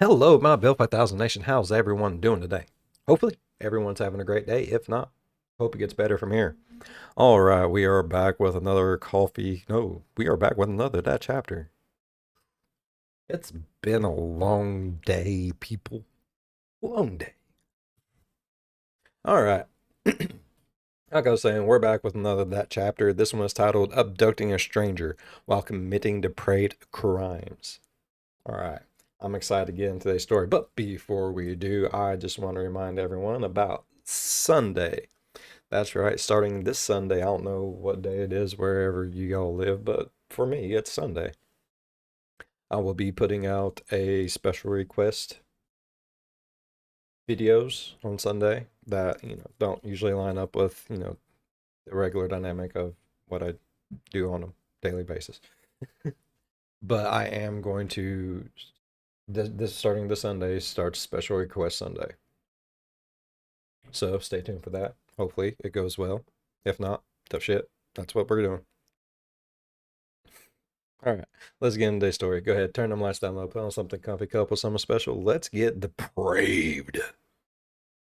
Hello, my Bill 5000 Nation. How's everyone doing today? Hopefully, everyone's having a great day. If not, hope it gets better from here. All right, we are back with another coffee. No, we are back with another that chapter. It's been a long day, people. Long day. All right. Like I was saying, we're back with another that chapter. This one is titled Abducting a Stranger While Committing Depraved Crimes. All right. I'm excited to get into today's story. But before we do, I just want to remind everyone about Sunday. That's right. Starting this Sunday, I don't know what day it is wherever you all live, but for me, it's Sunday. I will be putting out a special request videos on Sunday that, don't usually line up with, the regular dynamic of what I do on a daily basis. But I am going to this starting this Sunday starts Special Request Sunday. So stay tuned for that. Hopefully it goes well. If not, tough shit. That's what we're doing. All right, let's get into today's story. Go ahead, turn them lights down low, put on something comfy, cup with something special. Let's get depraved.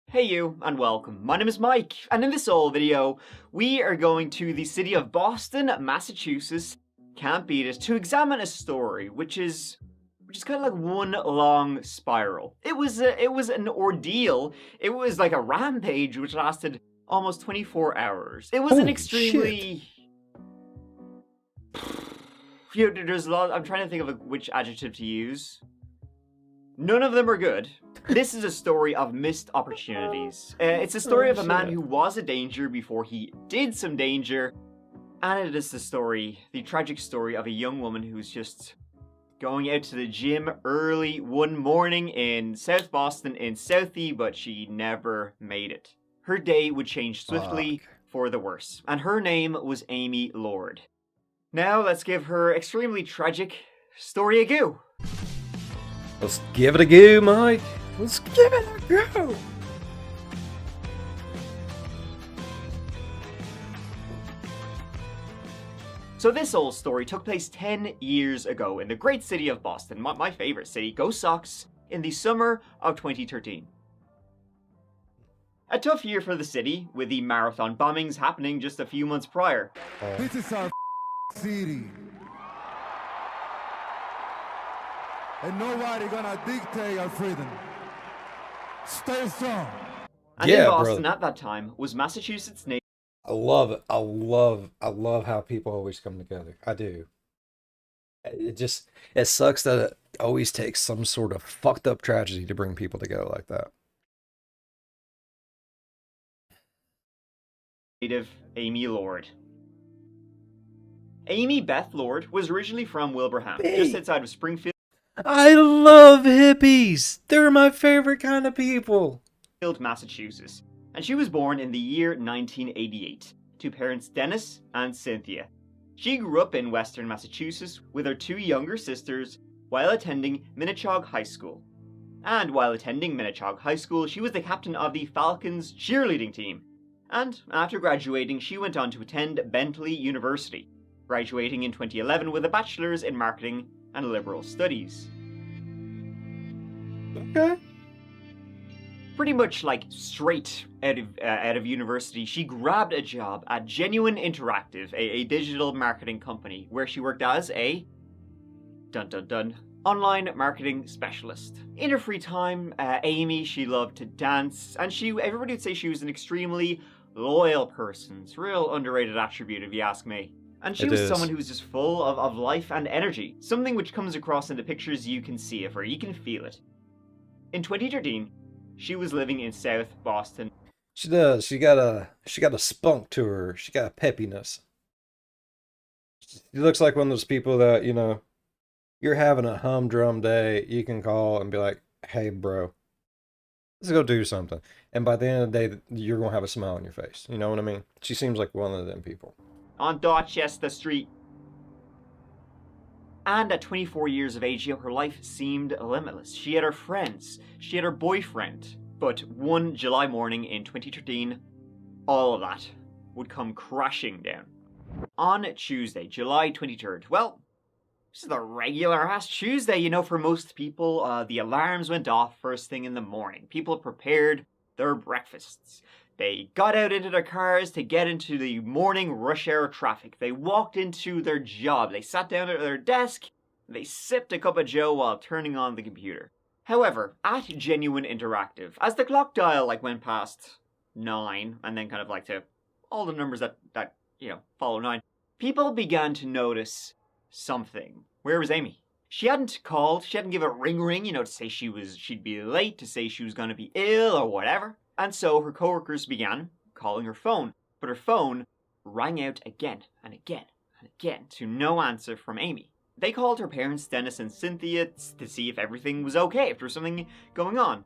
Hey you, and welcome. My name is Mike, and in this old video, we are going to the city of Boston, Massachusetts, can't beat it, to examine a story which is kind of like one long spiral. It was an ordeal. It was like a rampage which lasted almost 24 hours. It was an Holy extremely there's a lot. I'm trying to think of which adjective to use. None of them are good. This is a story of missed opportunities. It's a story of a man who was a danger before he did some danger. And it is the tragic story of a young woman who's just going out to the gym early one morning in South Boston in Southie, but she never made it. Her day would change swiftly for the worse. And her name was Amy Lord. Now let's give her extremely tragic story a go. Let's give it a go, Mike. Let's give it a go. So this old story took place 10 years ago in the great city of Boston, my favorite city, go Sox, in the summer of 2013. A tough year for the city, with the marathon bombings happening just a few months prior. This is our city. And nobody gonna dictate our freedom. Stay strong. And in Boston at that time was Massachusetts' nation. I love it. I love how people always come together. I do. It sucks that it always takes some sort of fucked up tragedy to bring people together like that. Native Amy Lord. Amy Beth Lord was originally from Wilbraham, just outside of Springfield. I love hippies. They're my favorite kind of people. Massachusetts. And she was born in the year 1988 to parents Dennis and Cynthia. She grew up in western Massachusetts with her two younger sisters while attending Minnechaug High School. And while attending Minnechaug High School, she was the captain of the Falcons cheerleading team. And after graduating, she went on to attend Bentley University, graduating in 2011 with a bachelor's in marketing and liberal studies. Okay. Pretty much like straight out of university, she grabbed a job at Genuine Interactive, a digital marketing company, where she worked as a online marketing specialist. In her free time, Amy, she loved to dance, and everybody would say she was an extremely loyal person. It's a real underrated attribute, if you ask me. And she was someone who was just full of life and energy, something which comes across in the pictures you can see of her. You can feel it. In 2013, she was living in South Boston. She does. She got a spunk to her. She got a peppiness. She looks like one of those people that, you're having a humdrum day, you can call and be like, "Hey, bro, let's go do something." And by the end of the day, you're going to have a smile on your face. You know what I mean? She seems like one of them people. On Dorchester Street. And at 24 years of age, her life seemed limitless. She had her friends, she had her boyfriend. But one July morning in 2013, all of that would come crashing down. On Tuesday, July 23rd, well, This is a regular ass Tuesday, you know, for most people. The alarms went off first thing in the morning. People prepared their breakfasts. They got out into their cars to get into the morning rush hour traffic. They walked into their job. They sat down at their desk. They sipped a cup of joe while turning on the computer. However, at Genuine Interactive, as the clock dial went past 9, and then kind of to all the numbers that follow 9, people began to notice something. Where was Amy? She hadn't called. She hadn't given a ring, to say she'd be late, to say she was going to be ill or whatever. And so her coworkers began calling her phone, but her phone rang out again and again and again to no answer from Amy. They called her parents, Dennis and Cynthia, to see if everything was okay, if there was something going on.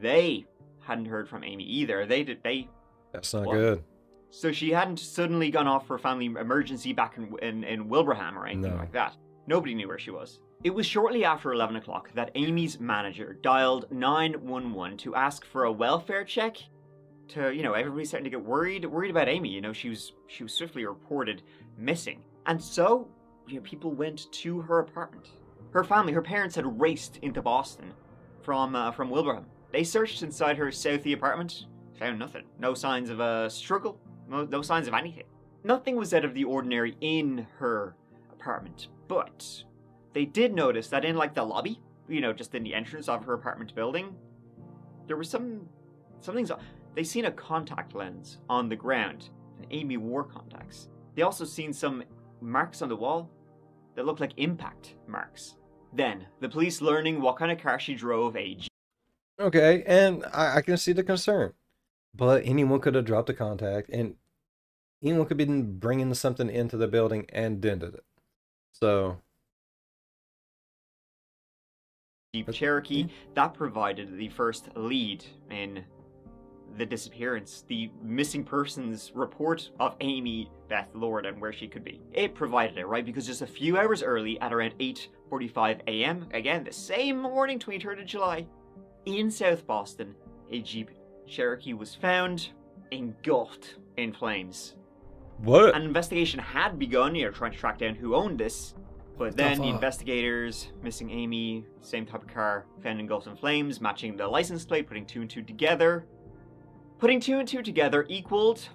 They hadn't heard from Amy either. That's not good. So she hadn't suddenly gone off for a family emergency back in Wilbraham or anything like that. Nobody knew where she was. It was shortly after 11 o'clock that Amy's manager dialed 911 to ask for a welfare check. Everybody's starting to get worried about Amy. She was swiftly reported missing. And so, people went to her apartment. Her family, her parents had raced into Boston from Wilbraham. They searched inside her Southie apartment, found nothing. No signs of a struggle, no signs of anything. Nothing was out of the ordinary in her apartment, but they did notice that in the lobby, just in the entrance of her apartment building, there was something's. They seen a contact lens on the ground. Amy wore contacts. They also seen some marks on the wall that looked like impact marks. Then the police, learning what kind of car she drove, Okay, and I can see the concern, but anyone could have dropped a contact, and anyone could be bringing something into the building and dented it. So. Jeep Cherokee, that provided the first lead in the disappearance, the missing persons report of Amy Beth Lord and where she could be. It provided it, right? Because just a few hours early, at around 8:45 a.m., again, the same morning, 23rd of July, in South Boston, a Jeep Cherokee was found engulfed in flames. What? An investigation had begun, trying to track down who owned this. But then the investigators, missing Amy, same type of car, found engulfed in flames, matching the license plate, putting two and two together. Putting two and two together equaled,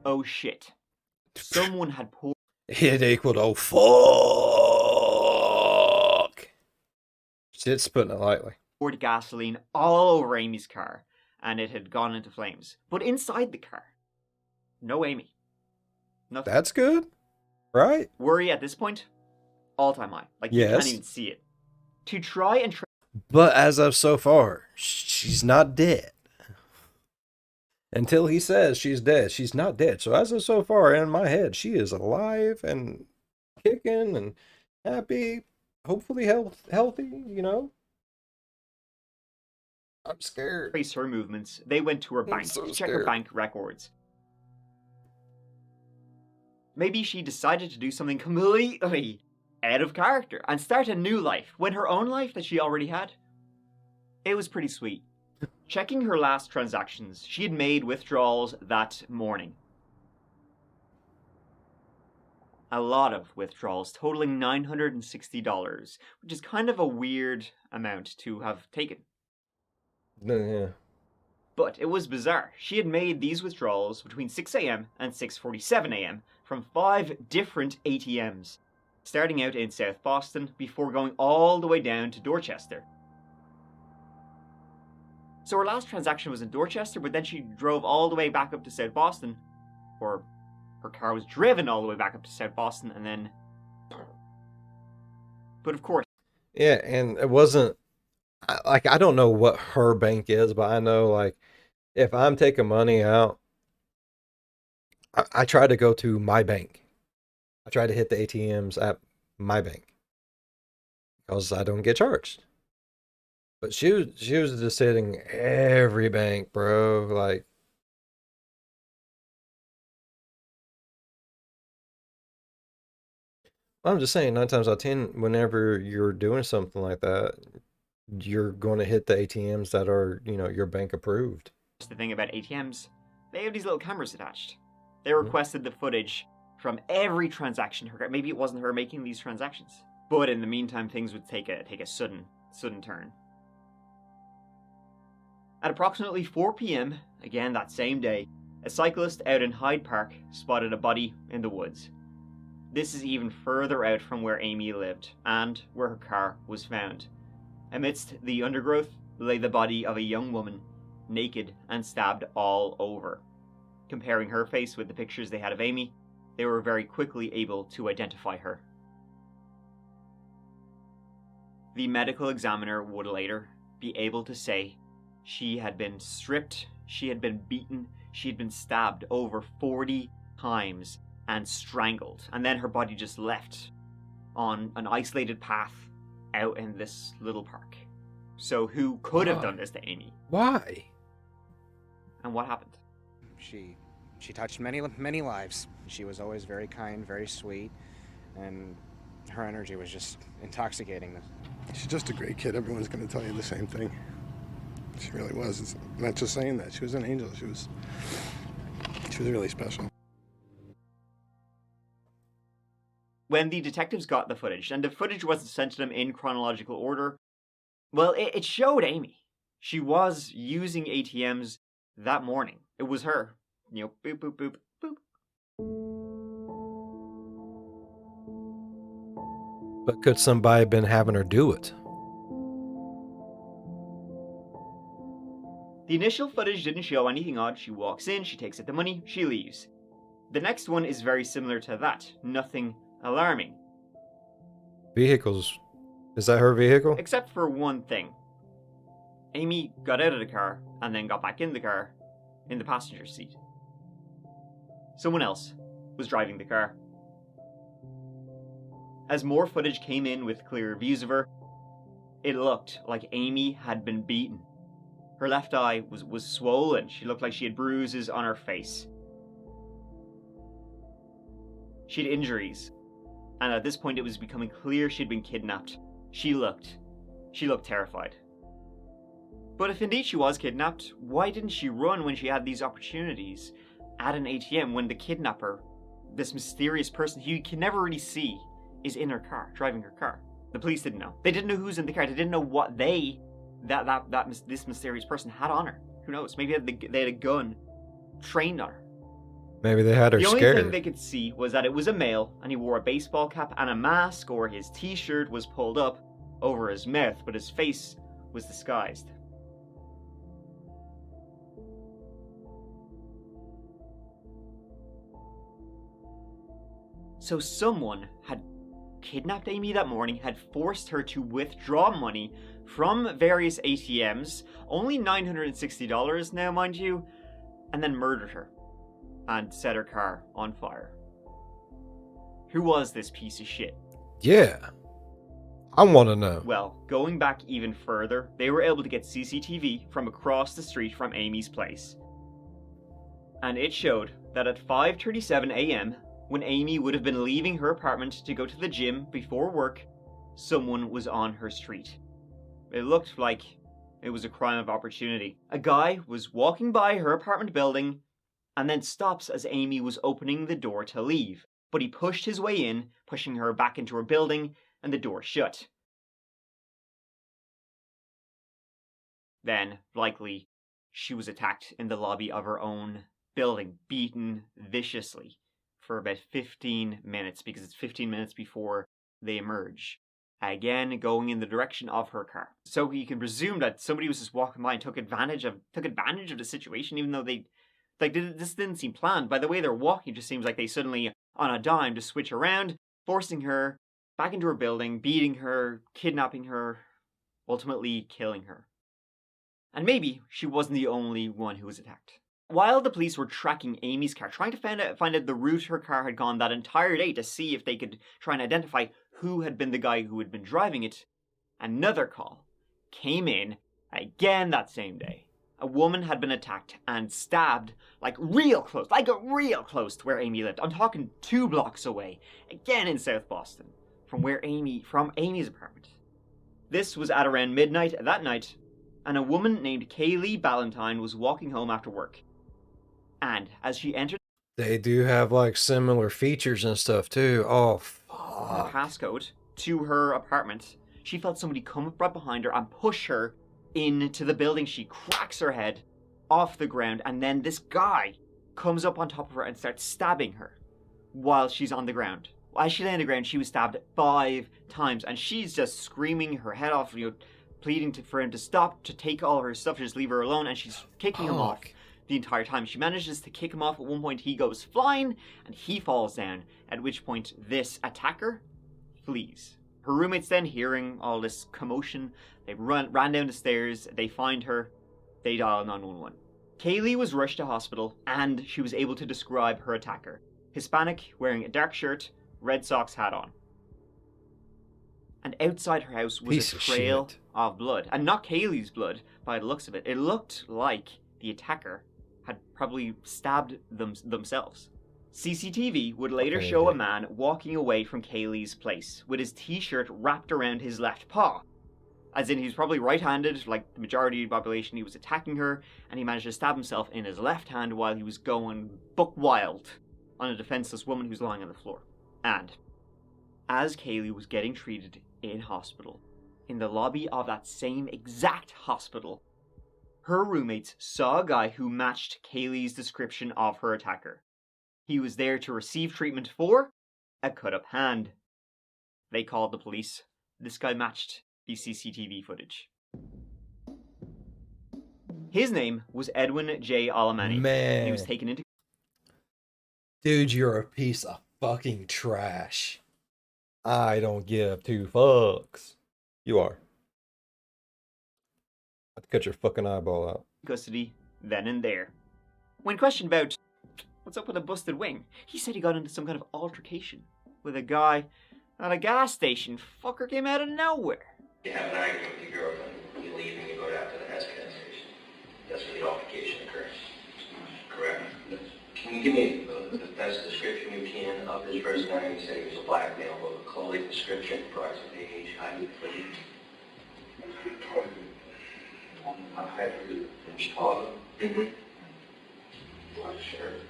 oh shit. Someone had poured... It equaled, oh fuck. Shit's putting it lightly. Poured gasoline all over Amy's car, and it had gone into flames. But inside the car, no Amy. Nothing. That's good, right? Worry at this point, all-time high. You can't even see it. To try and... But as of so far, she's not dead. Until he says she's dead, she's not dead. So as of so far, in my head, she is alive and kicking and happy, hopefully healthy, I'm scared. Trace her movements. They went to her bank to check her bank records. Maybe she decided to do something completely out of character and start a new life when her own life that she already had, it was pretty sweet. Checking her last transactions, she had made withdrawals that morning. A lot of withdrawals, totaling $960, which is kind of a weird amount to have taken. Yeah. But it was bizarre. She had made these withdrawals between 6 a.m. and 6:47 a.m. from 5 different ATMs, starting out in South Boston before going all the way down to Dorchester. So her last transaction was in Dorchester, but then she drove all the way back up to South Boston, or her car was driven all the way back up to South Boston, and then... But of course... Yeah, and it wasn't... I don't know what her bank is, but I know, if I'm taking money out, I try to go to my bank. I try to hit the ATMs at my bank because I don't get charged. But she was just hitting every bank, bro. I'm just saying, 9 times out of 10, whenever you're doing something like that, you're going to hit the ATMs that are, your bank approved. The thing about ATMs, they have these little cameras attached. They requested the footage from every transaction. Maybe it wasn't her making these transactions, But in the meantime, things would take a sudden turn. At approximately 4 p.m., again that same day, a cyclist out in Hyde Park spotted a body in the woods. This is even further out from where Amy lived and where her car was found. Amidst the undergrowth lay the body of a young woman, naked and stabbed all over. Comparing her face with the pictures they had of Amy, they were very quickly able to identify her. The medical examiner would later be able to say she had been stripped, she had been beaten, she had been stabbed over 40 times and strangled, and then her body just left on an isolated path out in this little park. So who could have done this to Amy? Why? And what happened? She touched many lives. She was always very kind, very sweet, and her energy was just intoxicating. She's just a great kid. Everyone's going to tell you the same thing. She really was. It's not just saying that. She was an angel. She was really special. When the detectives got the footage, and the footage wasn't sent to them in chronological order, well, it showed Amy. She was using ATMs that morning. It was her. You know, boop, boop, boop, boop. But could somebody have been having her do it? The initial footage didn't show anything odd. She walks in, she takes out the money, she leaves. The next one is very similar to that. Nothing alarming. Vehicles. Is that her vehicle? Except for one thing. Amy got out of the car and then got back in the car in the passenger seat. Someone else was driving the car. As more footage came in with clearer views of her, it looked like Amy had been beaten. Her left eye was swollen. She looked like she had bruises on her face. She had injuries. And at this point it was becoming clear she'd been kidnapped. She looked terrified. But if indeed she was kidnapped, why didn't she run when she had these opportunities at an ATM when the kidnapper, this mysterious person who you can never really see, is in her car, driving her car? The police didn't know. They didn't know who's in the car. They didn't know what this mysterious person had on her. Who knows? Maybe they had a gun trained on her. Maybe they had her The only scared. thing they could see was that it was a male, and he wore a baseball cap and a mask, or his t-shirt was pulled up over his mouth, but his face was disguised. So someone had kidnapped Amy that morning, had forced her to withdraw money from various ATMs, only $960 now, mind you, and then murdered her and set her car on fire. Who was this piece of shit? Yeah. I want to know. Well, going back even further, they were able to get CCTV from across the street from Amy's place. And it showed that at 5:37 a.m., when Amy would have been leaving her apartment to go to the gym before work, someone was on her street. It looked like it was a crime of opportunity. A guy was walking by her apartment building and then stops as Amy was opening the door to leave. But he pushed his way in, pushing her back into her building, and the door shut. Then, likely, she was attacked in the lobby of her own building, beaten viciously for about 15 minutes, because it's 15 minutes before they emerge. Again, going in the direction of her car. So you can presume that somebody was just walking by and took advantage of the situation, even though this didn't seem planned. By the way they're walking, it just seems like they suddenly, on a dime, just switch around, forcing her back into her building, beating her, kidnapping her, ultimately killing her. And maybe she wasn't the only one who was attacked. While the police were tracking Amy's car, trying to find out the route her car had gone that entire day to see if they could try and identify who had been the guy who had been driving it, another call came in again that same day. A woman had been attacked and stabbed real close to where Amy lived. I'm talking 2 blocks away, again in South Boston, from Amy's apartment. This was at around midnight that night, and a woman named Kaylee Ballantyne was walking home after work. And as she entered, They do have similar features and stuff too. Oh, the fuck. passcode to her apartment, she felt somebody come up right behind her and push her into the building. She cracks her head off the ground, and then this guy comes up on top of her and starts stabbing her while she's on the ground. As she lay on the ground, she was stabbed 5 times, and she's just screaming her head off, pleading for him to stop, to take all her stuff, to just leave her alone, and she's kicking him off the entire time. She manages to kick him off. At one point, he goes flying, and he falls down, at which point this attacker flees. Her roommates then, hearing all this commotion, they ran down the stairs, they find her, they dial 911. Kaylee was rushed to hospital, and she was able to describe her attacker. Hispanic, wearing a dark shirt, Red Sox hat on. And outside her house was a trail of blood. And not Kaylee's blood, by the looks of it. It looked like the attacker had probably stabbed themselves. CCTV would later show a man walking away from Kaylee's place with his t-shirt wrapped around his left paw. As in, he was probably right-handed, like the majority of the population. He was attacking her, and he managed to stab himself in his left hand while he was going buck wild on a defenseless woman who's lying on the floor. And as Kaylee was getting treated in hospital, in the lobby of that same exact hospital, her roommates saw a guy who matched Kaylee's description of her attacker. He was there to receive treatment for a cut-up hand. They called the police. This guy matched the CCTV footage. His name was Edwin J. Alamani. Man. He was taken into... Dude, you're a piece of fucking trash. I don't give 2 fucks. You are. I'd cut your fucking eyeball out. Custody then and there. When questioned about what's up with a busted wing, he said he got into some kind of altercation with a guy at a gas station. Fucker came out of nowhere. You have an argument with your girlfriend, you leave and you go down to the next gas station. That's where the altercation occurs. Correct? Can you give me the best description you can of this person? I know you said he was a black male, but a clothing description, approximate age, height, weight. Height from Chicago. Black shirt.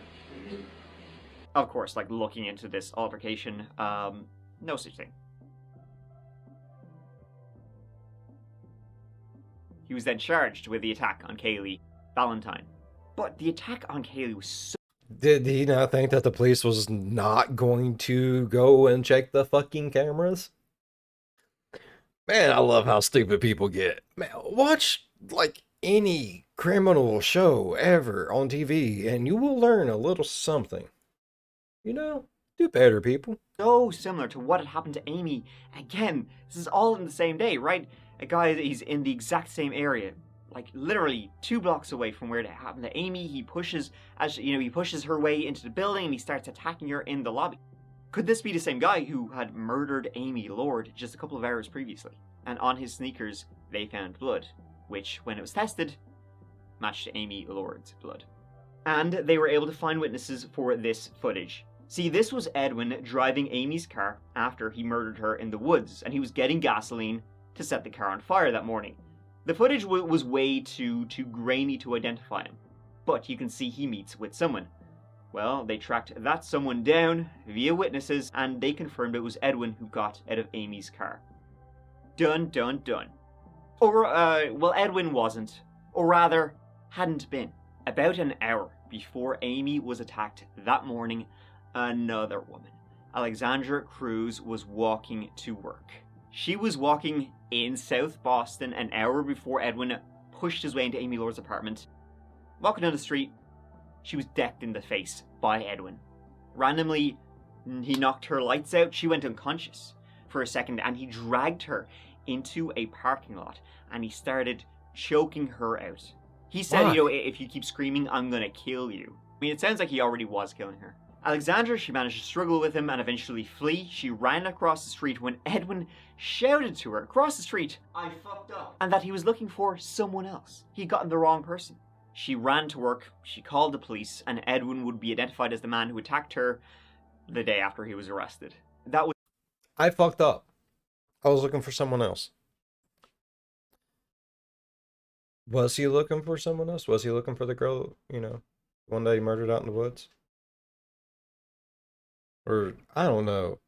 Of course, like looking into this altercation, no such thing. He was then charged with the attack on Kaylee Valentine. But the attack on Kaylee was so... Did he not think that the police was not going to go and check the fucking cameras? Man, I love how stupid people get. Man, watch, like, any criminal show ever on TV, and you will learn a little something. You know, do better, people. So similar to what had happened to Amy. Again, this is all in the same day, right? A guy, he's in the exact same area, like literally 2 blocks away from where it happened to Amy. He pushes, he pushes her way into the building and he starts attacking her in the lobby. Could this be the same guy who had murdered Amy Lord just a couple of hours previously? And on his sneakers, they found blood, which, when it was tested, matched Amy Lord's blood. And they were able to find witnesses for this footage. See, this was Edwin driving Amy's car after he murdered her in the woods, and he was getting gasoline to set the car on fire that morning. The footage was way too grainy to identify him, but you can see he meets with someone. Well, they tracked that someone down via witnesses, and they confirmed it was Edwin who got out of Amy's car. Dun dun dun. Or, well, Edwin wasn't, or rather, hadn't been. About an hour before Amy was attacked that morning, another woman, Alexandra Cruz, was walking to work. She was walking in South Boston an hour before Edwin pushed his way into Amy Lord's apartment. Walking down the street, she was decked in the face by Edwin. Randomly, he knocked her lights out. She went unconscious for a second, and he dragged her into a parking lot, and he started choking her out. He said, if you keep screaming, I'm gonna kill you. I mean, it sounds like he already was killing her. Alexandra, she managed to struggle with him and eventually flee. She ran across the street when Edwin shouted to her across the street, "I fucked up," and that he was looking for someone else. He'd gotten the wrong person. She ran to work, she called the police, and Edwin would be identified as the man who attacked her the day after he was arrested. That was... I fucked up. I was looking for someone else. Was he looking for someone else? Was he looking for the girl, one day he murdered out in the woods? Or, I don't know.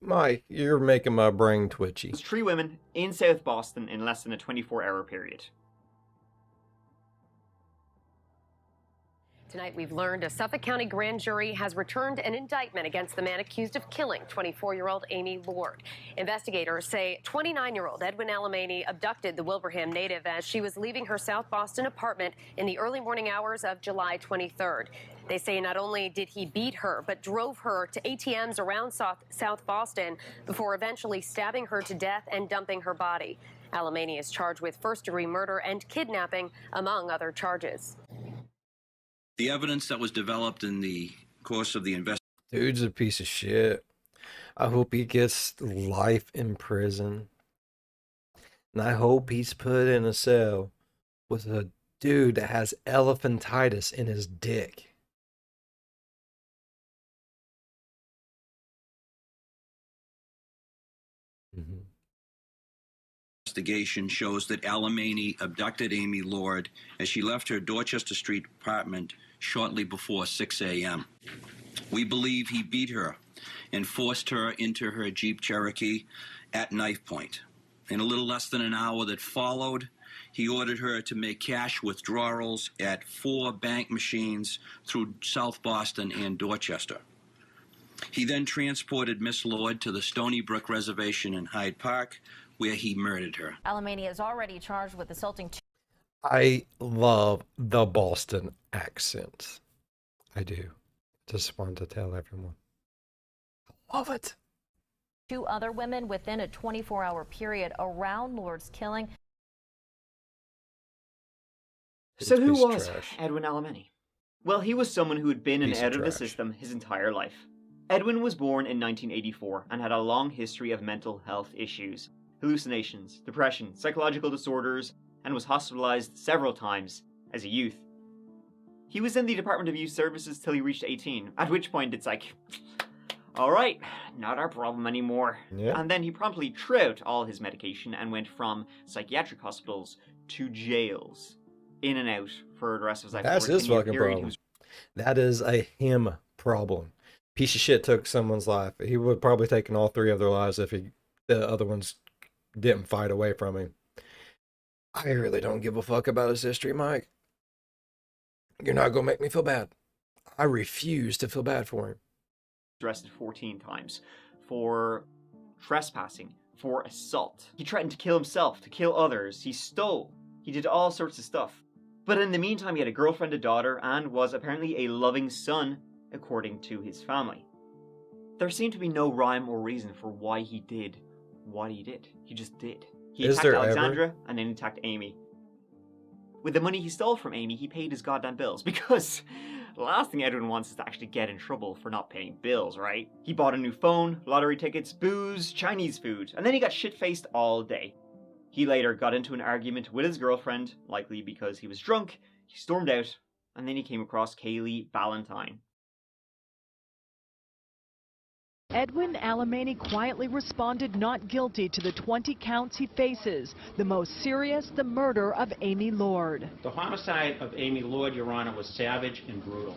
Mike, you're making my brain twitchy. It was 3 women in South Boston in less than a 24-hour period. Tonight, we've learned a Suffolk County grand jury has returned an indictment against the man accused of killing 24-year-old Amy Lord. Investigators say 29-year-old Edwin Alamany abducted the Wilbraham native as she was leaving her South Boston apartment in the early morning hours of July 23rd. They say not only did he beat her, but drove her to ATMs around South Boston before eventually stabbing her to death and dumping her body. Alamany is charged with first-degree murder and kidnapping, among other charges. The evidence that was developed in the course of the investigation. Dude's a piece of shit. I hope he gets life in prison. And I hope he's put in a cell with a dude that has elephantitis in his dick. Investigation shows that Alamany abducted Amy Lord as she left her Dorchester Street apartment shortly before 6 a.m. We believe he beat her and forced her into her Jeep Cherokee at knife point. In a little less than an hour that followed, he ordered her to make cash withdrawals at 4 bank machines through South Boston and Dorchester. He then transported Miss Lord to the Stony Brook Reservation in Hyde Park, where he murdered her. Alamany is already charged with assaulting I love the Boston accent. I do. Just wanted to tell everyone. I love it. 2 other women within a 24-hour period around Lord's killing. So who Piece of was trash. Edwin Alamany? Well, he was someone who had been in Piece and of out of the trash. system his entire life. Edwin was born in 1984 and had a long history of mental health issues, hallucinations, depression, psychological disorders, and was hospitalized several times as a youth. He was in the Department of Youth Services till he reached 18, at which point it's like, alright, not our problem anymore. Yeah. And then he promptly threw out all his medication and went from psychiatric hospitals to jails, in and out for the rest of his life. That's Over a his 10-year fucking period, he problem. was That is a him problem. Piece of shit took someone's life. He would probably taken all 3 of their lives if the other ones didn't fight away from him. I really don't give a fuck about his history, Mike. You're not gonna make me feel bad. I refuse to feel bad for him. arrested 14 times for trespassing, for assault. He threatened to kill himself, to kill others. He stole. He did all sorts of stuff. But in the meantime, he had a girlfriend, a daughter, and was apparently a loving son, according to his family. There seemed to be no rhyme or reason for why he did what he did. He just did. He Is attacked there ever? Alexandra and then attacked Amy. With the money he stole from Amy, he paid his goddamn bills because the last thing Edwin wants is to actually get in trouble for not paying bills, right? He bought a new phone, lottery tickets, booze, Chinese food, and then he got shit-faced all day. He later got into an argument with his girlfriend, likely because he was drunk. He stormed out, and then he came across Kaylee Valentine. Edwin Alamany quietly responded not guilty to the 20 counts he faces. The most serious, the murder of Amy Lord. The homicide of Amy Lord, Your Honor, was savage and brutal.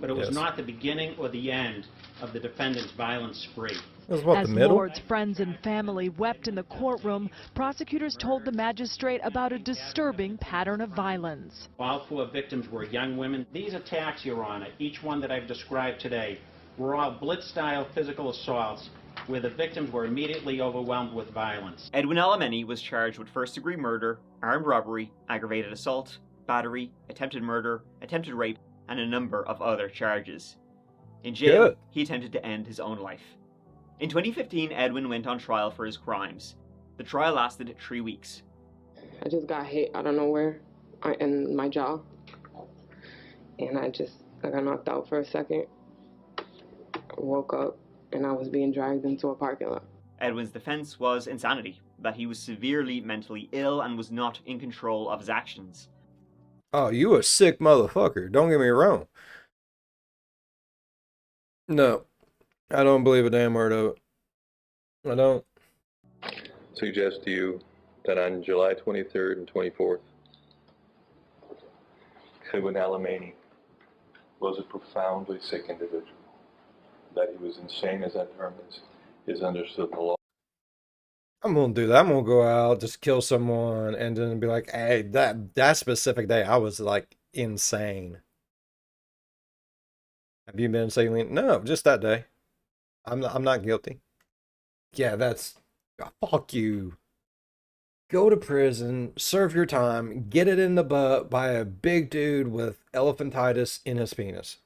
But it was Yes. not the beginning or the end of the defendant's violent spree. It was what, As the middle? Lord's friends and family wept in the courtroom, prosecutors told the magistrate about a disturbing pattern of violence. All 4 victims were young women. These attacks, Your Honor, each one that I've described today, were all blitz-style physical assaults where the victims were immediately overwhelmed with violence. Edwin Alamany was charged with first-degree murder, armed robbery, aggravated assault, battery, attempted murder, attempted rape, and a number of other charges. In jail, Good. he attempted to end his own life. In 2015, Edwin went on trial for his crimes. The trial lasted 3 weeks. I just got hit out of nowhere in my jaw. And I got knocked out for a second. I woke up and I was being dragged into a parking lot. Edwin's defense was insanity, that he was severely mentally ill and was not in control of his actions. Oh, you a sick motherfucker. Don't get me wrong. No, I don't believe a damn word of it. I don't. Suggest to you that on July 23rd and 24th, Edwin Alamany was a profoundly sick individual, that he was insane as that term is, is understood in the law. I'm gonna do that. I'm gonna go out, just kill someone, and then be like, "Hey, that specific day, I was like insane." Have you been insane? No, just that day. I'm not guilty. Yeah, that's fuck you. Go to prison, serve your time, get it in the butt by a big dude with elephantitis in his penis.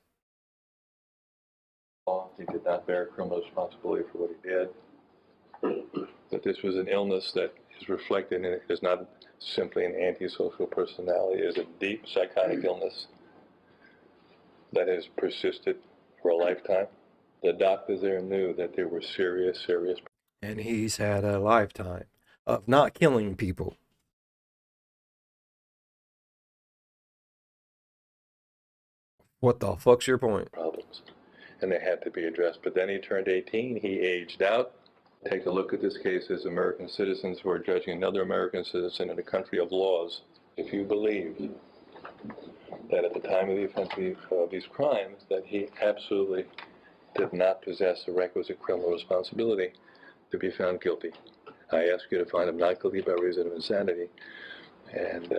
He did not bear criminal responsibility for what he did. That this was an illness that is reflected in it is not simply an antisocial personality. It is a deep psychotic illness that has persisted for a lifetime. The doctors there knew that there were serious. And he's had a lifetime of not killing people. What the fuck's your point? Problems, and they had to be addressed. But then he turned 18, he aged out. Take a look at this case as American citizens who are judging another American citizen in a country of laws. If you believe that at the time of the offense of these crimes, that he absolutely did not possess the requisite criminal responsibility to be found guilty, I ask you to find him not guilty by reason of insanity, and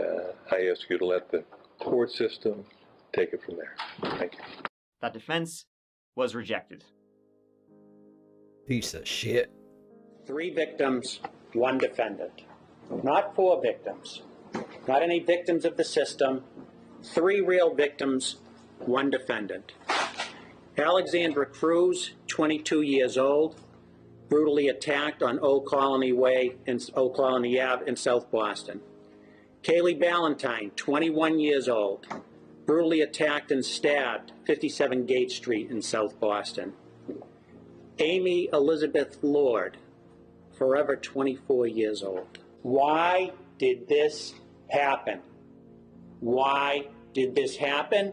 I ask you to let the court system take it from there. Thank you. That defense was rejected. Piece of shit. 3 victims, 1 defendant. Not 4 victims. Not any victims of the system. 3 real victims, 1 defendant. Alexandra Cruz, 22 years old, brutally attacked on Old Colony Ave in South Boston. Kaylee Ballantyne, 21 years old, brutally attacked and stabbed 57 Gate Street in South Boston. Amy Elizabeth Lord, forever 24 years old. Why did this happen? Why did this happen?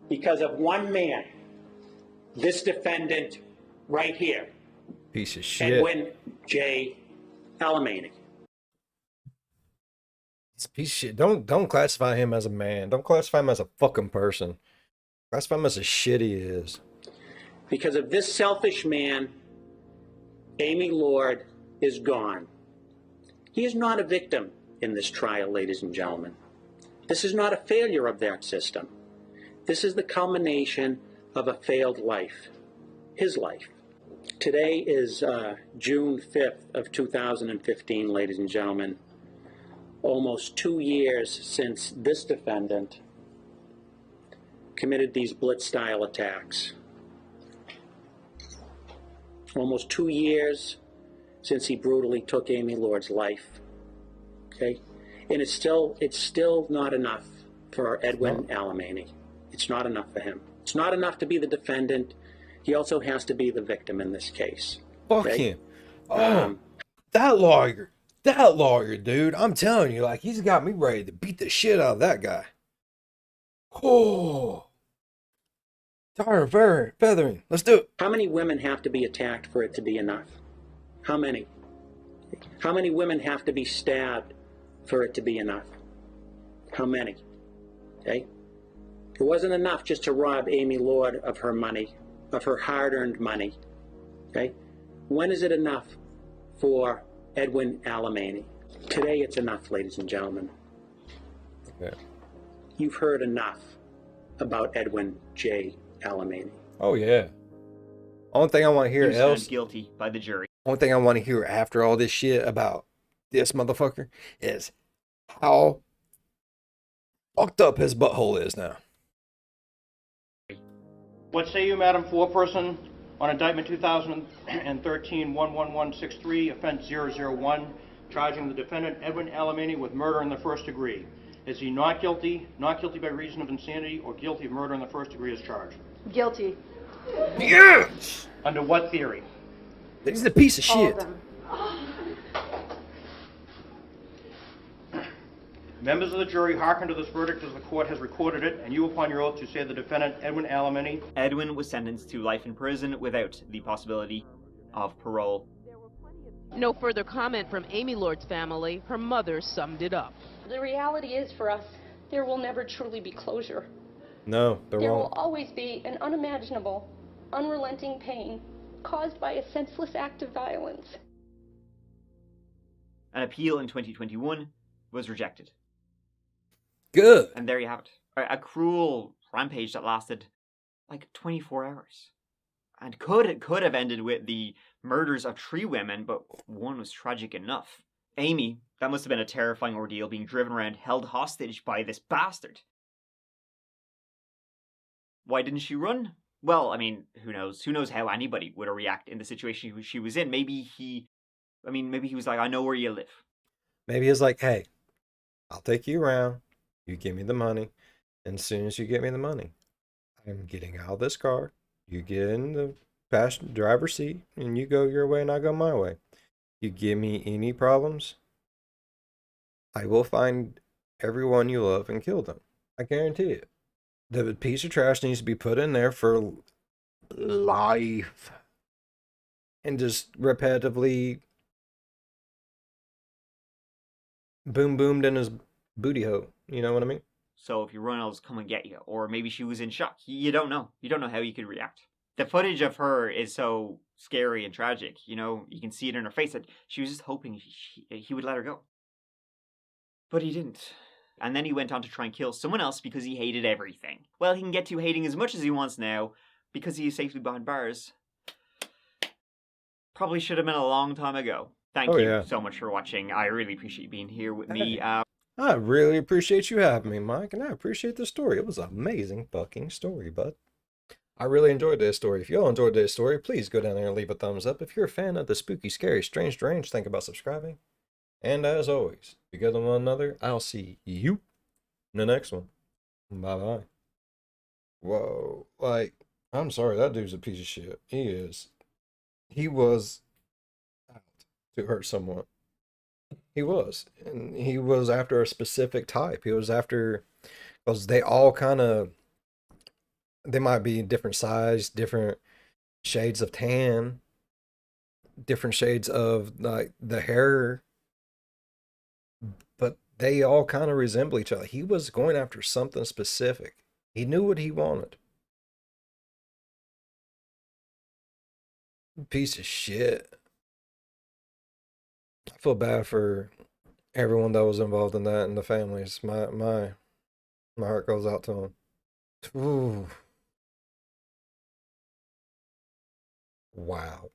Because of one man, this defendant right here. Piece of shit. Edwin J. Alamany. It's a piece of shit. Don't classify him as a man. Don't classify him as a fucking person. Classify him as a shit he is. Because of this selfish man, Amy Lord is gone. He is not a victim in this trial, ladies and gentlemen. This is not a failure of that system. This is the culmination of a failed life, his life. Today is June 5th of 2015, ladies and gentlemen. Almost 2 years since this defendant committed these blitz-style attacks. Almost 2 years since he brutally took Amy Lord's life. Okay? And it's still not enough for Edwin Alamany. It's not enough for him. It's not enough to be the defendant. He also has to be the victim in this case. Fuck okay? him. Oh, that lawyer, dude. I'm telling you, like, he's got me ready to beat the shit out of that guy. Oh. Tar and feathering. Let's do it. How many women have to be attacked for it to be enough? How many? How many women have to be stabbed for it to be enough? How many? Okay? It wasn't enough just to rob Amy Lord of her money, of her hard-earned money. Okay? When is it enough for Edwin Alamany? Today it's enough, ladies and gentlemen. Okay. You've heard enough about Edwin J. Alamany. Oh yeah. Only thing I want to hear He was found guilty by the jury. Only thing I want to hear after all this shit about this motherfucker is how fucked up his butthole is now. What say you, Madam Foreperson, on indictment 2013-11163, offense 001, charging the defendant Edwin Alamany with murder in the first degree? Is he not guilty by reason of insanity, or guilty of murder in the first degree as charged? Guilty. Yes! Under what theory? He's a piece of shit. Members of the jury hearken to this verdict as the court has recorded it, and you upon your oath to say the defendant Edwin Alamany. Edwin was sentenced to life in prison without the possibility of parole. No further comment from Amy Lord's family. Her mother summed it up. The reality is, for us, there will never truly be closure. No, there There won't. will always be an unimaginable, unrelenting pain caused by a senseless act of violence. An appeal in 2021 was rejected. Good. And there you have it. A cruel rampage that lasted like 24 hours. And could have ended with the murders of 3 women, but one was tragic enough. Amy, that must have been a terrifying ordeal, being driven around, held hostage by this bastard. Why didn't she run? Well, I mean, who knows? Who knows how anybody would react in the situation she was in? Maybe he was like, I know where you live. Maybe he's like, hey, I'll take you around. You give me the money. And as soon as you get me the money, I'm getting out of this car. You get in the passenger driver's seat and you go your way and I go my way. You give me any problems, I will find everyone you love and kill them. I guarantee it. The piece of trash needs to be put in there for life. And just repetitively boom boomed in his booty hole. You know what I mean? So if you run, I'll just come and get you. Or maybe she was in shock. You don't know. You don't know how you could react. The footage of her is so scary and tragic. You know, you can see it in her face that she was just hoping he would let her go. But he didn't. And then he went on to try and kill someone else because he hated everything. Well, he can get to hating as much as he wants now because he is safely behind bars. Probably should have been a long time ago. Thank you so much for watching. I really appreciate you being here with me. I really appreciate you having me, Mike, and I appreciate the story. It was an amazing fucking story, bud. I really enjoyed this story. If you all enjoyed this story, please go down there and leave a thumbs up. If you're a fan of the spooky, scary, strange, think about subscribing. And as always, together with one another, I'll see you in the next one. Bye-bye. Whoa. Like, I'm sorry, that dude's a piece of shit. He is. He was out to hurt someone. He was. And he was after a specific type. He was after, because they all kind of, they might be different size, different shades of tan, different shades of like the hair, but they all kind of resemble each other. He was going after something specific. He knew what he wanted. Piece of shit. I feel bad for everyone that was involved in that and the families. My heart goes out to them. Ooh. Wow.